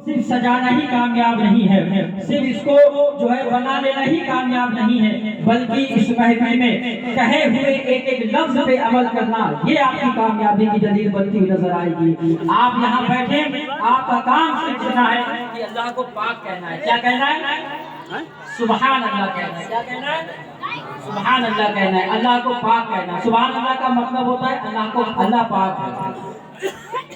صرف سجانا ہی کامیاب نہیں ہے، صرف اس کو جو ہے بنا لینا ہی کامیاب نہیں ہے، بلکہ اس محفل میں کہے ہوئے ایک ایک لفظ پہ عمل کرنا، یہ آپ کی کامیابی کی دلیل بنتی ہوئی نظر آئے گی۔ آپ یہاں بیٹھے، آپ کا کام صرف اتنا ہے کہ اللہ کو پاک کہنا ہے۔ کیا کہنا ہے؟ سبحان اللہ کہنا ہے۔ کیا کہنا ہے؟ سبحان اللہ کہنا ہے، اللہ کو پاک کہنا ہے۔ سبحان اللہ کا مطلب ہوتا ہے اللہ پاک ہے۔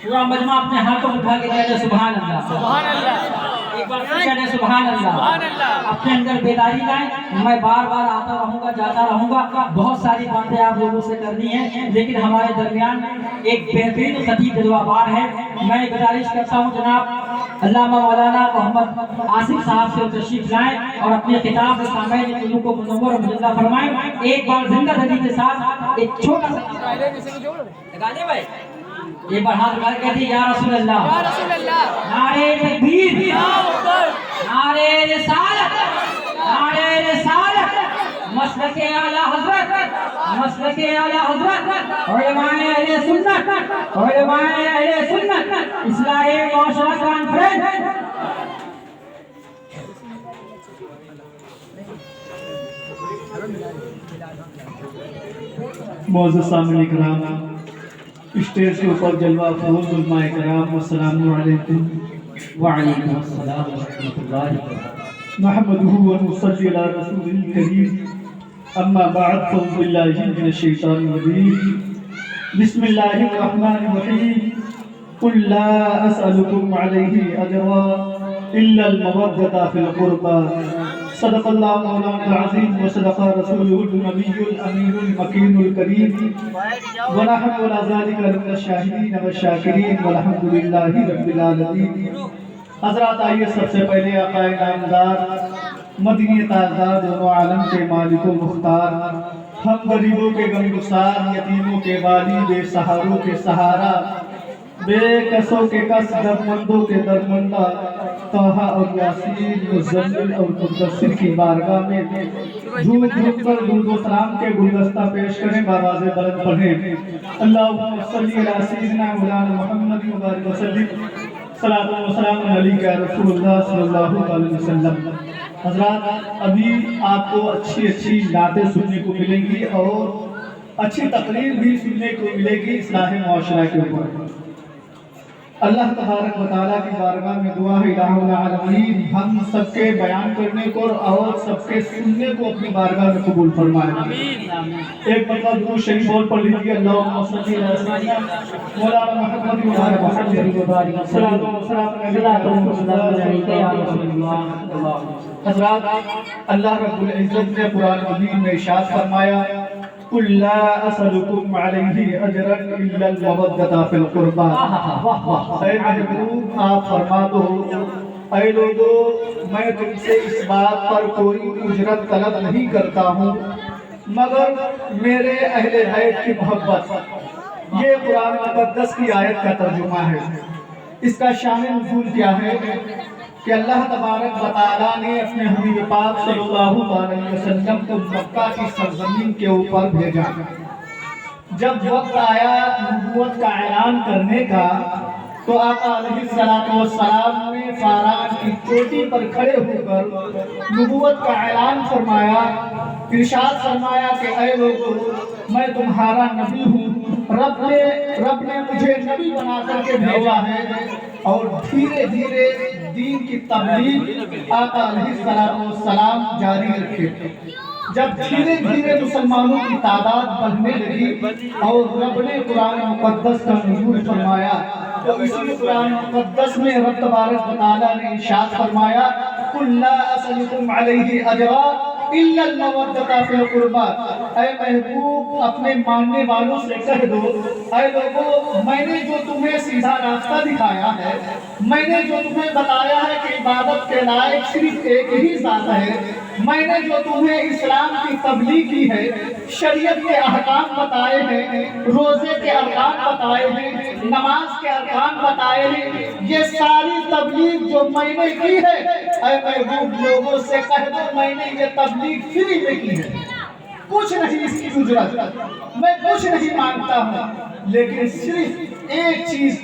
پورا مجمع اپنے ہاتھوں اٹھا کے کہتے ہیں سبحان اللہ، سبحان اللہ، ایک بار پھر کہتے ہیں سبحان اللہ، سبحان اللہ۔ اپنے اندر بیداری لائیں۔ میں بار بار آتا رہوں گا، جاتا رہوں گا، بہت ساری باتیں آپ لوگوں سے کرنی ہیں، لیکن ہمارے درمیان ایک بہترین خطیب جلوہ بار ہے۔ میں گزارش کرتا ہوں جناب علامہ مولانا محمد آصف صاحب سے تشریف لائیں اور اپنے خطاب سے سامعین علم کو منور و مجزا فرمائیں۔ ایک بار زندہ دلی کے ساتھ ایک چھوٹا سا لگا لے بھائی، یہ بار ہاتھ اٹھا کے کہتے ہیں یا رسول اللہ، یا رسول اللہ، نعرہ تکبیر، نعرہ رسالت، نعرہ رسالت، مسلک اعلی حضرت، مسلک اعلی حضرت، علماء اہل سنت، علماء اہل سنت، اصلاح معاشرہ کانفرنس۔ معزز سامعین کرام، اسٹیج کے اوپر جلوہ افروز علماء کرام، السلام علیکم۔ وعلیکم السلام ورحمۃ اللہ وبرکاتہ۔ نحمده ونصلي على رسوله الكريم، اما بعد فاعوذ بالله من الشیطان الرجیم، بسم اللہ الرحمن الرحیم، قل لا اسألكم علیہ اجرا الا المودة في القربى، صدق اللہ مولانا العظیم وصدق رسولہ النبی الامین المکین الکریم، ونحن على ذلك من الشاہدین والشاکرین والحمد للہ رب العالمین۔ حضرات آئیے سب سے پہلے آقا نامدار مدینہ تاجدار دونوں عالم کے مالک و مختار، ہم غریبوں کے غمگسار، یتیموں کے والی، بے سہاروں کے سہارا، بے کسوں کے کس، درمندوں کے درمندہ، طٰہٰ اور یاسین، مزمل اور مدثر کی بارگاہ میں جھوم جھوم کر درود و سلام کے گلدستہ پیش کریں، بآواز بلند پڑھیں اللہم صلی علی سیدنا مولانا محمد وبارک وسلم، صلاۃ و سلام علیک یا رسول اللہ صلی اللہ علیہ وسلم۔ حضرات ابھی آپ کو اچھی نعتیں سننے کو ملیں گی اور اچھی تقریر بھی سننے کو ملے گی اصلاح معاشرہ کے اوپر۔ اللہ تبارک و تعالیٰ کی بارگاہ میں دعا ہے الہ العالمین ہم سب کے بیان کرنے کو اور سب کے سننے کو اپنی بارگاہ میں قبول فرمائے۔ ایک مرتبہ درود شریف اور پڑھ لیجیے، اللہم صلی علی سیدنا مولانا محمد وعلی محمد، صلاۃ و سلام علیک یا رسول اللہ۔ حضرات اللہ رب العزت نے قرآن مجید میں ارشاد فرمایا قل لا اسألكم علیہ اجرا الا المودة فی القربى، اے محبوب آپ فرما دو اے لوگو میں تم سے اس بات پر کوئی اجرت طلب نہیں کرتا ہوں مگر میرے اہل بیت کی محبت۔ یہ قرآن مقدس کی آیت کا ترجمہ ہے۔ اس کا شان نزول کیا ہے کہ اللہ تبارک و تعالیٰ نے اپنے حبیب پاک صلی اللہ علیہ وسلم کو مکہ کی سرزمین کے اوپر بھیجا۔ جب وقت آیا نبوت کا اعلان کرنے کا تو آقا علیہ السلام نے فاران کی چوٹی پر کھڑے ہو کر نبوت کا اعلان فرمایا، ارشاد فرمایا کہ اے لوگو میں تمہارا نبی ہوں، رب نے مجھے نبی بنا کر کے بھیجا ہے، اور دھیرے دھیرے دین کی تبلیغ آقا علیہ السلام جاری رکھے۔ جب دھیرے دھیرے مسلمانوں کی تعداد بڑھنے لگی اور رب نے قرآن مقدس کا نزول فرمایا تو اسی قرآن مقدس میں رب تبارک و تعالیٰ نے ارشاد فرمایا قل لا اسألكم علیہ اجرا الا المودة فی القربى، اے محبوب اپنے ماننے والوں سے کہہ دو اے لوگو میں نے جو تمہیں سیدھا راستہ دکھایا ہے، میں نے جو تمہیں بتایا ہے کہ عبادت کے لائق صرف ایک ہی ذات ہے، میں نے جو تمہیں اسلام کی تبلیغ کی ہے، شریعت کے احکام بتائے ہیں، روزے کے ارکان بتائے ہیں، نماز کے ارکان بتائے ہیں، یہ ساری تبلیغ جو میں نے کی ہے اے محبوب لوگوں سے کہہ دو میں نے یہ تبلیغ فری میں کی ہے، کچھ نہیں اس کی اجرت، میں کچھ نہیں مانگتا ہوں، لیکن صرف ایک چیز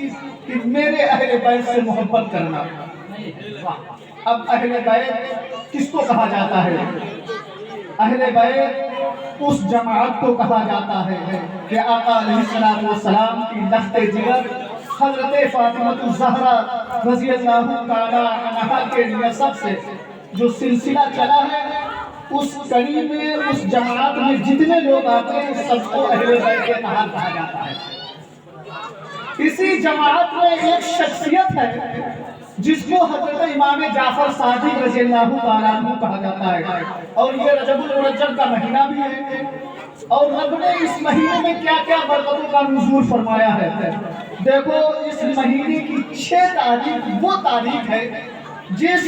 کہ میرے اہل بیت سے محبت کرنا، اب اہل بیت کس کو کہا جاتا ہے؟ اہل بیت اس جماعت کو کہا جاتا ہے کہ آقا علیہ السلام کی لخت جگر حضرت فاطمہ الزہرا رضی اللہ تعالی عنہا کے نسب سے جو سلسلہ چلا ہے، اس کڑی میں اس جماعت میں جتنے لوگ آتے ہیں سب کو اہل بیت کے نام کہا جاتا ہے۔ اسی جماعت میں ایک شخصیت ہے جس کو حضرت امام جعفر صادق رضی اللہ تعالیٰ عنہ کہا جاتا ہے، اور یہ رجب المرجب کا مہینہ بھی ہے، اور رب نے اس مہینے میں کیا کیا برکتوں کا نزول فرمایا ہے۔ دیکھو اس مہینے کی 6 تاریخ وہ تاریخ ہے جس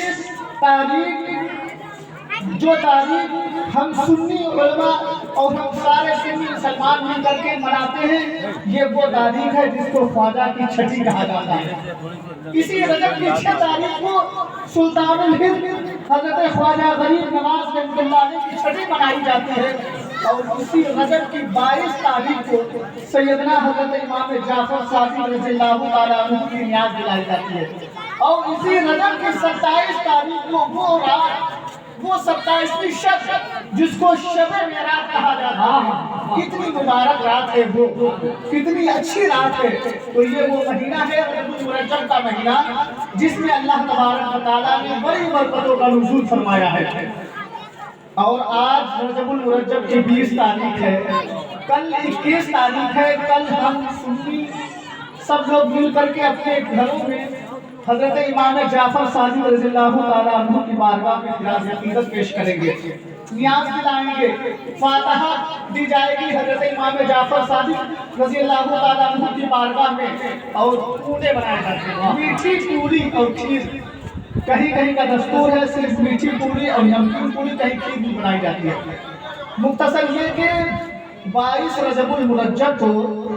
جو تاریخ ہم سنی علماء اور ہم سارے سنی مسلمان مل کر کے مناتے ہیں، یہ وہ تاریخ ہے جس کو خواجہ کی چھٹی کہا جاتا ہے۔ اسی رجب کی 6 تاریخ کو سلطان الہند حضرت خواجہ غریب نواز رحمۃ اللہ علیہ کی چھٹی منائی جاتی ہے، اور اسی رجب کی 22 تاریخ کو سیدنا حضرت امام جعفر صادق رضی اللہ تعالیٰ عنہ کی نیاز دلائی جاتی ہے، اور اسی رجب کی 27 تاریخ کو وہ رات، وہ 27ویں شب جس کو شب معراج کہا جاتا ہے، کتنی مبارک رات ہے وہ، کتنی اچھی رات ہے۔ تو یہ وہ مہینہ ہے رجب المرجب کا مہینہ جس میں اللہ تبارک و تعالیٰ نے بڑی برکتوں کا نزول فرمایا ہے۔ اور آج رجب المرجب کی 20 تاریخ ہے، کل 21 تاریخ ہے۔ کل ہم سنی سب لوگ مل کر کے اپنے گھروں میں حضرت امام جعفر صادق رضی اللہ تعالیٰ عنہ کی بارگاہ میں خراج عقیدت پیش کریں گے، نیاز دلائیں گے، فاتحہ دی جائے گی حضرت امام جعفر صادق رضی اللہ تعالیٰ عنہ کی بارگاہ میں، اور پونے بنائے جاتے ہیں، میٹھی پوری اور کھیر۔ کہیں کہیں کا دستور ہے صرف میٹھی پوری اور نمکین پوری، کہیں کھیر بھی بنائی جاتی ہے۔ مختصر یہ کہ 22 رجب المرجب کو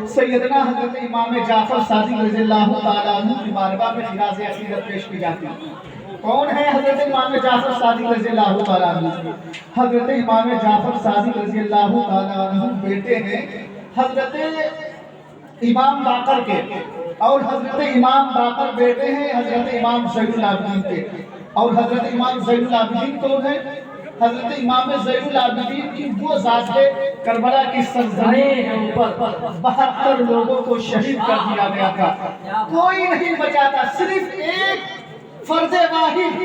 سیدنا حضرت امام جعفر صادق رضی اللہ تعالیٰ عنہ کی بارگاہ میں خراج عقیدت پیش کی جاتی ہے۔ کون ہے حضرت امام جعفر صادق رضی اللہ تعالیٰ عنہ؟ حضرت امام جعفر صادق رضی اللہ تعالیٰ عنہ بیٹے ہیں حضرت امام باقر کے، اور حضرت امام باقر بیٹے ہیں حضرت امام زین العابدین کے، اور حضرت امام زین العابدین کون ہے؟ حضرت امام زین العابدین کی وہ ذات ہے کربلا کی سرزمین پر 72 لوگوں کو شہید کر دیا گیا تھا، کوئی نہیں بچا تھا، صرف ایک فرد واحد،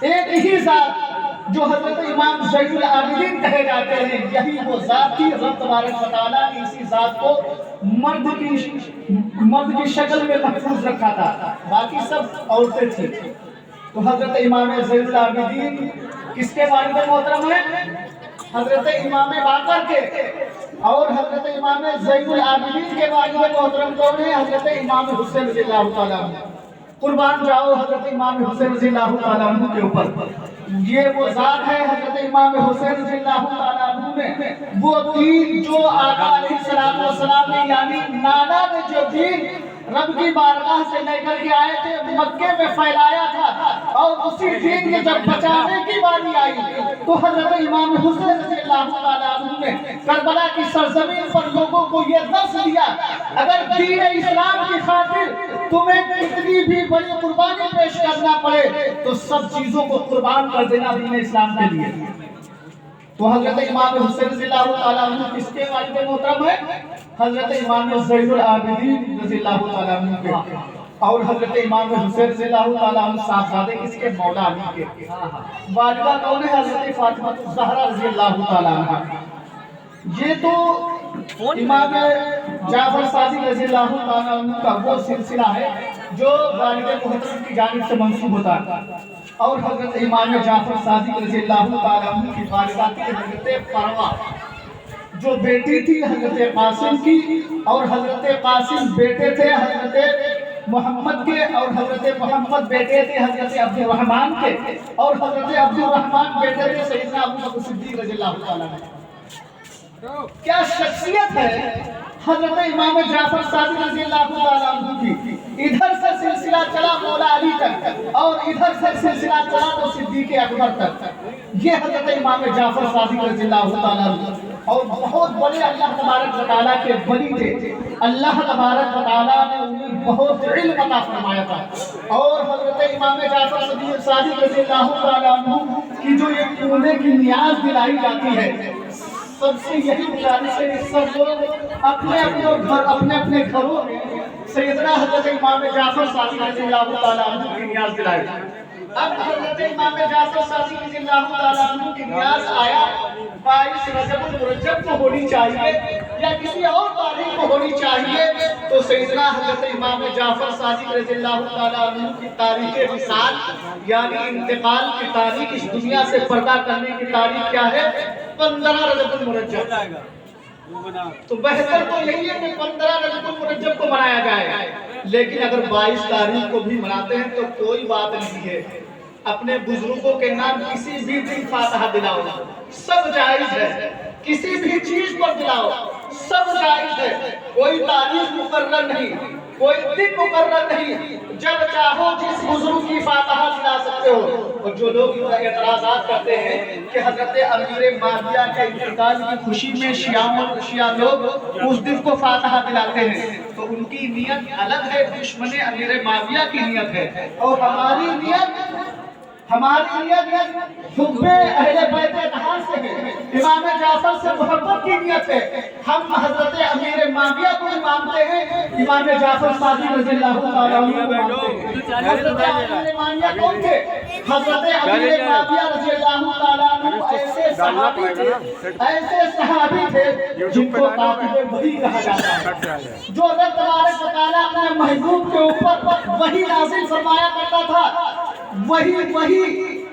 ایک ہی ذات جو حضرت امام زین العابدین کہے جاتے ہیں، یہی وہ ذات تھی۔ رب تبارک و تعالیٰ نے اسی ذات کو مرد کی شکل میں محفوظ رکھا تھا، باقی سب عورتیں تھیں۔ تو حضرت امام زین العابدین کس کے والد محترم ہیں؟ حضرت امام باقر کے، اور حضرت امام زین العابدین کے والد محترم کون ہیں؟ حضرت امام حسین رضی اللہ تعالیٰ عنہ۔ قربان جاؤ حضرت امام حسین رضی اللہ تعالیٰ عنہ کے اوپر۔ یہ وہ ذات ہے حضرت امام حسین رضی اللہ تعالیٰ عنہ نے وہ دین جو آقا علیہ السلام نے یعنی نانا نے جو دین رب کی بارگاہ سے لے کر کے آئے تھے مکے میں پھیلایا تھا، اور اسی دین کے جب بچانے کی باری آئی تو حضرت امام حسین رضی اللہ تعالیٰ عنہ نے کربلا کی سرزمین پر لوگوں کو یہ درس دیا، اگر دین اسلام کی خاطر تمہیں کتنی بھی بڑی قربانی پیش کرنا پڑے تو سب چیزوں کو قربان کر دینا دین اسلام کے لیے۔ تو حضرت امام حسین رضی اللہ تعالیٰ عنہ کس کے والد محترم ہے؟ حضرت امام زین العابدین رضی اللہ تعالیٰ عنہ کے، اور حضرت امام حسین رضی اللہ تعالیٰ عنہ صاحبزادے کس کے؟ مولا علی کے۔ والدہ کون ہے؟ حضرت فاطمہ الزہرا رضی اللہ تعالیٰ عنہ۔ یہ تو امام جعفر صادق رضی اللہ تعالیٰ عنہ کا وہ سلسلہ ہے جو والد محترم کی جانب سے منسوب ہوتا ہے، اور حضرت امام جعفر صادق رضی اللہ تعالیٰ عنہ کی والدہ تھی حضرت فروہ، جو بیٹی تھی حضرت قاسم کی، اور حضرت قاسم بیٹے تھے حضرت محمد کے، اور حضرت محمد بیٹے تھے حضرت عبد الرحمن کے، اور حضرت عبد الرحمن بیٹے تھے سیدنا ابو بکر صدیق رضی اللہ تعالیٰ عنہ۔ کیا شخصیت ہے حضرت امام جعفر صادق رضی اللہ تعالیٰ عنہ کی۔ ادھر سے سلسلہ چلا مولا علی تک، اور ادھر سے سلسلہ چلا تو صدیق اکبر تک۔ یہ حضرت امام جعفر صادق رضی اللہ تعالیٰ عنہ، اور بہت بڑے اللہ تبارک و تعالیٰ کے ولی تھے۔ اللہ تبارک و تعالیٰ نے انہیں بہت علم عطا فرمایا تھا، اور حضرت امام جعفر صادق رضی اللہ تعالیٰ عنہ کی جو یہ کونے کی نیاز دلائی جاتی ہے، سب سے یہی گزارش ہے کہ سب لوگ اپنے اپنے گھروں میں سیدنا حضرت امام جعفر صادق رضی اللہ تعالیٰ عنہ کی نیاز دلائی۔ اب حضرت امام جعفر صادق رضی اللہ تعالیٰ عنہ کی نیاز آیا 22 رجب المرجب کو ہونی چاہیے یا کسی اور تاریخ کو ہونی چاہیے، تو سیدنا حضرت امام جعفر صادق رضی اللہ تعالیٰ عنہ کی تاریخ وصال یعنی انتقال کی تاریخ، اس دنیا سے پردہ کرنے کی تاریخ کیا ہے؟ 15 رجب المرجب۔ تو بہتر تو یہی ہے کہ 15 رجب المرجب کو منایا جائے، لیکن اگر 22 تاریخ کو بھی مناتے ہیں تو کوئی بات نہیں ہے، اپنے بزرگوں کے نام کسی بھی دن فاتحہ دلاؤ، سب جائز ہے، کسی بھی چیز پر دلاؤ، سب جائز ہے، کوئی تاریخ مقرر نہیں، کوئی دن مقرر نہیں، جب چاہو جس بزرگ کی فاتحہ دلا سکتے ہو۔ اور جو لوگ اعتراضات کرتے ہیں کہ حضرت امیر ماویہ کے انتقال کی خوشی میں شیعہ لوگ اس دن کو فاتحہ دلاتے ہیں، تو ان کی نیت الگ ہے، دشمن امیر ماویہ کی نیت ہے، اور ہماری نیت حب اہل بیت اطہار سے ہے، امام جعفر سے محبت کی نیت ہے۔ ہم حضرت امیر ماویہ کو بھی مانتے ہیں، امام جعفر صادق رضی اللہ تعالیٰ عنہ کو مانتے ہیں۔ حضرت امیر ماویہ کون تھے؟ حضرت امیر ماویہ رضی اللہ تعالیٰ عنہ ایسے صحابی تھے جن کو کاتب وحی کہا جاتا ہے، جو رب تبارک و تعالیٰ اپنے محبوب کے اوپر وحی نازل فرمایا کرتا تھا، وہی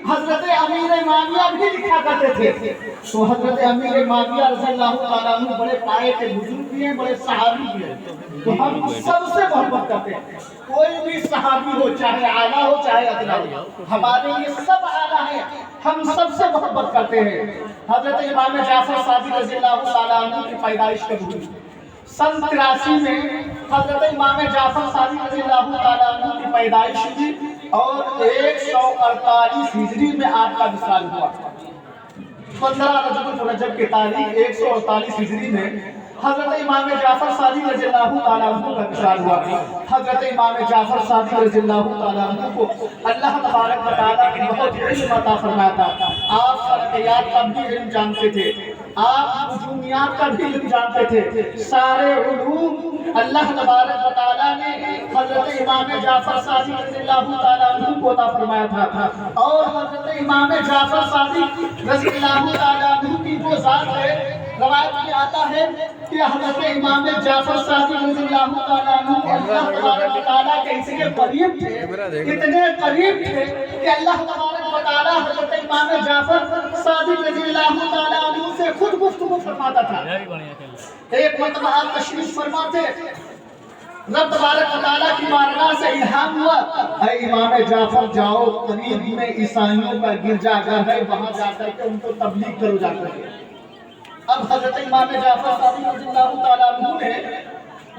حضرت امیر ماویہ بھی لکھا کرتے تھے۔ تو حضرت امیر ماویہ رضی اللہ تعالیٰ عنہ بڑے پائے کے بزرگ بھی ہیں، بڑے صحابی بھی ہیں، تو ہم سب سے محبت کرتے ہیں، کوئی بھی صحابی ہو، چاہے اعلیٰ ہو چاہے ادنا ہو، ہمارے لیے سب اعلیٰ ہیں، ہم سب سے محبت کرتے ہیں۔ حضرت امام جعفر صادق رضی اللہ تعالیٰ عنہ کی پیدائش کب ہوئی؟ سن 83 میں حضرت امام جعفر صادق رضی اللہ تعالیٰ عنہ کی پیدائش ہوئی، اور 148 ہجری میں آپ کا وصال ہوا۔ 15 رجب المرجب کی تاریخ 148 ہجری میں حضرت امام جعفر صادق رضی اللہ تعالیٰ عنہ کا وصال ہوا۔ حضرت امام جعفر صادق رضی اللہ تعالیٰ عنہ کو اللہ تبارک و تعالیٰ نے بہت علم عطا فرمایا تھا۔ آپ فلکیات کا بھی علم جانتے تھے، آپ نجومیات کا بھی علم جانتے تھے، سارے علوم اللہ تبارک و تعالیٰ نے حضرت امام جعفر صادق رضی اللہ تعالیٰ عنہ کو عطا فرمایا تھا۔ اور حضرت امام جعفر صادق رضی اللہ تعالیٰ عنہ کی جو ذات ہے، روایت میں آتا ہے کہ حضرت امام جعفر صادق رضی اللہ تعالیٰ عنہ اللہ تبارک و تعالیٰ کے اتنے قریب تھے، اتنے قریب تھے کہ اللہ تبارک و تعالیٰ حضرت امام جعفر صادق رضی اللہ تعالیٰ عنہ سے خود گفتگو فرماتا تھا۔ ایک مرتبہ آپ تشریف فرما تھے، رب تبارک و تعالیٰ کی بارگاہ سے الہام ہوا، اے امام جعفر جاؤ، قریب میں عیسائیوں کا گرجا گھر ہے، وہاں جا کر کے ان کو تبلیغ کرو جا کر کے۔ اب حضرت امام جعفر صادق رضی اللہ تعالیٰ عنہ نے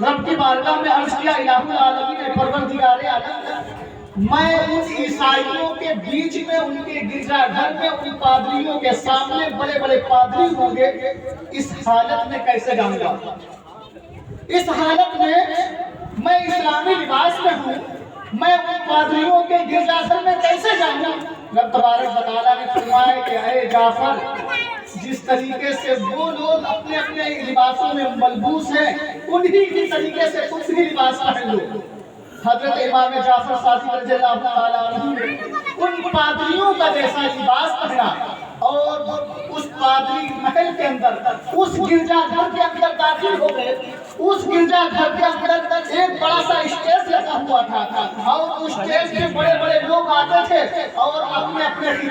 رب کی بارگاہ میں عرض کیا، الہ العالمین پروردگار عالم، میں ان عیسائیوں کے بیچ میں، ان کے گرجا گھر میں، ان پادریوں کے سامنے بڑے بڑے پادری ہوں گے، اس حالت میں کیسے جاؤں گا؟ اس حالت میں اسلامی لباس میں ہوں، میں ان پادریوں کے گرجا گھر میں کیسے جاؤں گا؟ رب تبارک و تعالیٰ نے فرمایا کہ اے جعفر، جس طریقے سے وہ لوگ اپنے اپنے لباسوں میں ملبوس ہیں، انہی کی طریقے سے تم بھی لباس پہن لو۔ حضرت امام جعفر صادق رضی اللہ تعالیٰ عنہ نے ان پادریوں کا جیسا لباس پہنا، اور اس پادری محل کے اندر، اس گرجا گھر کے اندر داخل ہو گئے۔ اس گرجا گھر کے اندر ایک بڑا سا اسٹیج لگا ہوا تھا، اور اس اسٹیج پہ بڑے بڑے لوگ آتے تھے اور اپنے اپنے